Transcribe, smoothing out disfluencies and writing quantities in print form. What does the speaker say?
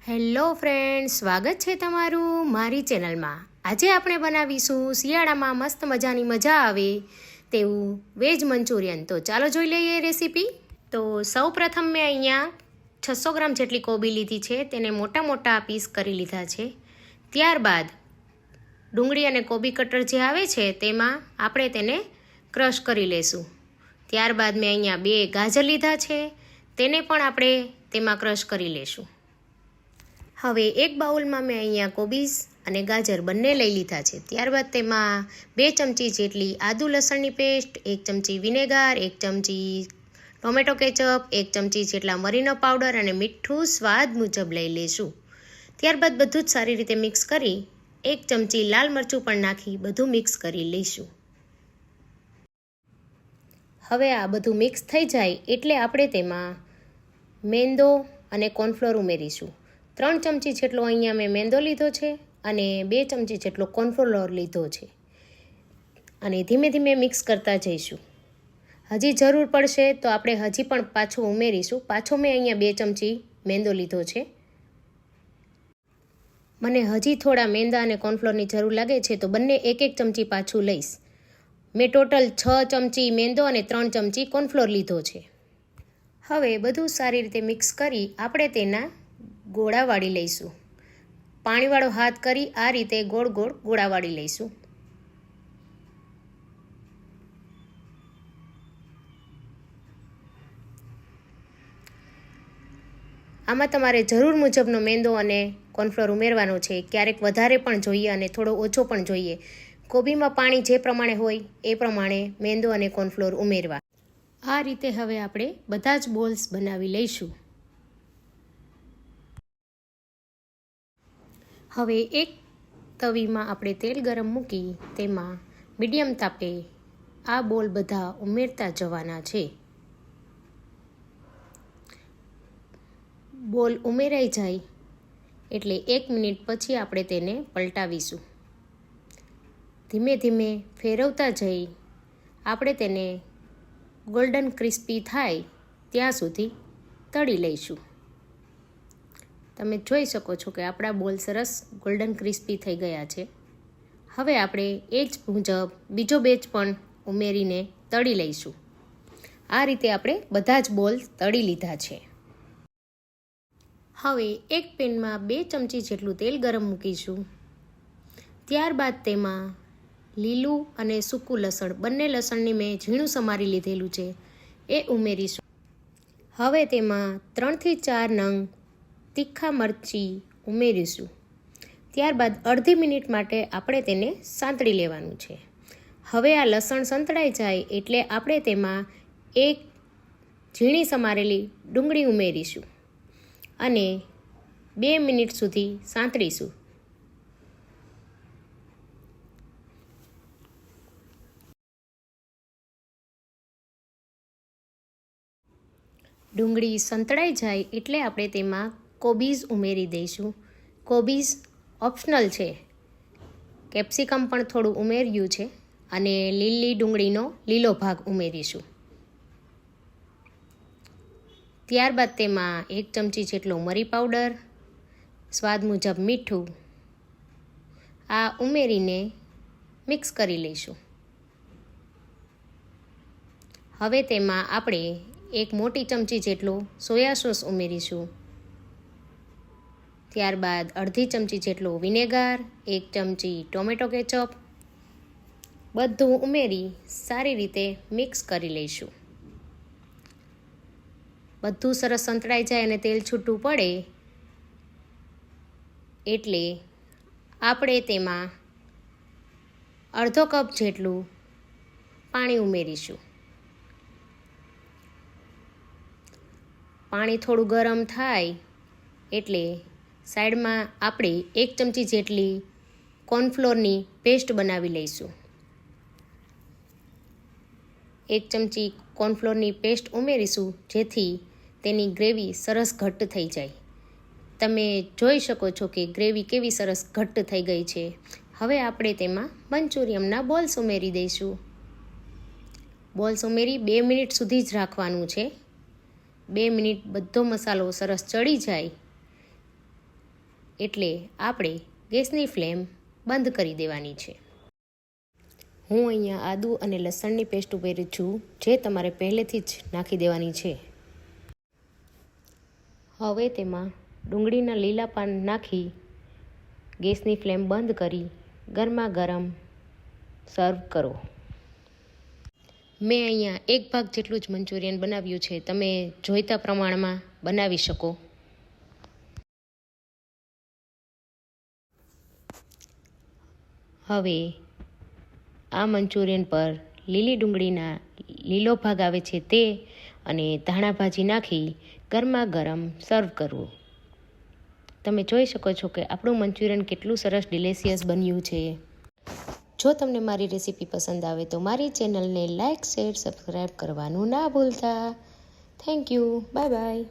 Hello friends, સ્વાગત છે તમારું મારી ચેનલમાં। આજે આપણે બનાવીશું શિયાળામાં મસ્ત મજાની મજા આવે તેવું વેજ મંચુરિયન। તો ચાલો જોઈ લઈએ રેસીપી। તો સૌપ્રથમ મેં અહીંયા 600 ગ્રામ જેટલી કોબી લીધી છે, તેને મોટા મોટા પીસ કરી લીધા છે। ત્યારબાદ ડુંગળી અને કોબી કટર જે આવે છે તેમાં આપણે તેને ક્રશ કરી લેશું। ત્યારબાદ મેં અહીંયા 2 ગાજર લીધા છે, તેને પણ આપણે તેમાં ક્રશ કરી લેશું। હવે એક બાઉલમાં મેં અહીંયા કોબીઝ અને ગાજર બંને લઈ લીધા છે। ત્યારબાદ તેમાં 2 ચમચી જેટલી આદુ લસણની પેસ્ટ, 1 ચમચી વિનેગર, 1 ચમચી ટોમેટો કેચઅપ, 1 ચમચી જેટલા મરીનો પાવડર અને મીઠું સ્વાદ મુજબ લઈ લઈશું। ત્યારબાદ બધું જ સારી રીતે મિક્સ કરી 1 ચમચી લાલ મરચું પણ નાખી બધું મિક્સ કરી લઈશું। હવે આ બધું મિક્સ થઈ જાય એટલે આપણે તેમાં મેંદો અને કોર્નફ્લોર ઉમેરીશું। 3 ચમચી જેટલો અહીંયા મેં મેંદો લીધો છે અને 2 ચમચી જેટલો કોર્નફ્લોર લીધો છે અને ધીમે ધીમે મિક્સ કરતા જઈશું। હજી જરૂર પડશે તો આપણે હજી પણ પાછું ઉમેરીશું। પાછો મેં અહીંયા 2 ચમચી મેંદો લીધો છે। મને હજી થોડા મેંદા અને કોર્નફ્લોરની જરૂર લાગે છે તો બંને 1-1 ચમચી પાછું લઈશ। મેં ટોટલ 6 ચમચી મેંદો અને 3 ચમચી કોર્નફ્લોર લીધો છે। હવે બધું સારી રીતે મિક્સ કરી આપણે તેના ગોળા વાળી લઈશું। પાણીવાળો હાથ કરી આ રીતે ગોળ ગોળ ગોળા વાળી લઈશું। આમાં તમારે જરૂર મુજબનો મેંદો અને કોર્નફ્લોર ઉમેરવાનો છે। ક્યારેક વધારે પણ જોઈએ અને થોડો ઓછો પણ જોઈએ। કોબીમાં પાણી જે પ્રમાણે હોય એ પ્રમાણે મેંદો અને કોર્નફ્લોર ઉમેરવા। આ રીતે હવે આપણે બધા જ બોલ્સ બનાવી લઈશું। હવે એક તવીમાં આપણે તેલ ગરમ મૂકી તેમાં મીડિયમ તાપે આ બોલ બધા ઉમેરતા જવાના છે। બોલ ઉમેરાઈ જાય એટલે 1 મિનિટ પછી આપણે તેને પલટાવીશું। ધીમે ધીમે ફેરવતા જઈ આપણે તેને ગોલ્ડન ક્રિસ્પી થાય ત્યાં સુધી તળી લઈશું। તમે જોઈ શકો છો કે આપણા બોલ સરસ ગોલ્ડન ક્રિસ્પી થઈ ગયા છે। હવે આપણે એ જ મુજબ બીજો બેચ પણ ઉમેરીને તળી લઈશું। આ રીતે આપણે બધા જ બોલ તળી લીધા છે। હવે એક પેનમાં 2 ચમચી જેટલું તેલ ગરમ મૂકીશું। ત્યારબાદ તેમાં લીલું અને સૂકું લસણ બંને લસણની મેં ઝીણું સમારી લીધેલું છે એ ઉમેરીશું। હવે તેમાં 3 થી 4 નંગ તીખા મરચી ઉમેરીશું। ત્યારબાદ અડધી મિનિટ માટે આપણે તેને સાંતળી લેવાનું છે। હવે આ લસણ સંતળાઈ જાય એટલે આપણે તેમાં 1 ઝીણી સમારેલી ડુંગળી ઉમેરીશું અને 2 મિનિટ સુધી સાંતળીશું। ડુંગળી સંતળાઈ જાય એટલે આપણે તેમાં કોબીઝ ઉમેરી દઈશું। કોબીઝ ઓપ્શનલ છે, કેપ્સિકમ પણ થોડું ઉમેર્યું છે અને લીલી ડુંગળીનો લીલો ભાગ ઉમેરીશું। ત્યારબાદ તેમાં 1 ચમચી જેટલો મરી પાવડર, સ્વાદ મુજબ મીઠું આ ઉમેરીને મિક્સ કરી લઈશું। હવે તેમાં આપણે 1 મોટી ચમચી જેટલો સોયા સોસ ઉમેરીશું। ત્યારબાદ અડધી ચમચી જેટલો વિનેગર, 1 ચમચી ટોમેટો કેચઅપ બધું ઉમેરી સારી રીતે મિક્સ કરી લઈશું। બધું સરસ સંતળાઈ જાય અને તેલ છૂટું પડે એટલે આપણે તેમાં અડધો કપ જેટલું પાણી ઉમેરીશું। પાણી થોડું ગરમ થાય એટલે સાઈડમાં આપણે 1 ચમચી જેટલી કોર્નફ્લોરની પેસ્ટ બનાવી લઈશું। 1 ચમચી કોર્નફ્લોરની પેસ્ટ ઉમેરીશું જેથી તેની ગ્રેવી સરસ ઘટ્ટ થઈ જાય। તમે જોઈ શકો છો કે ગ્રેવી કેવી સરસ ઘટ્ટ થઈ ગઈ છે। હવે આપણે તેમાં મંચુરિયનના બોલ્સ ઉમેરી દઈશું। બોલ્સ ઉમેરી 2 મિનિટ સુધી જ રાખવાનું છે। 2 મિનિટ બધો મસાલો સરસ ચડી જાય એટલે આપણે ગેસની ફ્લેમ બંધ કરી દેવાની છે. હું અહીંયા આદુ અને લસણની પેસ્ટ ઉમેરું છું, જે તમારે પહેલેથી જ નાખી દેવાની છે. હવે તેમાં ડુંગળીના લીલા પાન નાખી ગેસની ફ્લેમ બંધ કરી ગરમા ગરમ સર્વ કરો. મેં અહીંયા 1 ભાગ જેટલું જ મંચુરિયન બનાવ્યું છે. તમે જોઈતા પ્રમાણમાં બનાવી શકો. હવે આ મંચુરિયન પર લીલી ડુંગળીના લીલો ભાગ આવે છે તે અને ધાણા ભાજી નાખી ગરમા ગરમ સર્વ કરવું. તમે જોઈ શકો છો કે આપણું મંચુરિયન કેટલું સરસ ડિલિશિયસ બન્યું છે. જો તમને મારી રેસીપી પસંદ આવે તો મારી ચેનલને લાઇક, શેર, સબસ્ક્રાઈબ કરવાનું ના ભૂલતા. Thank you. Bye bye.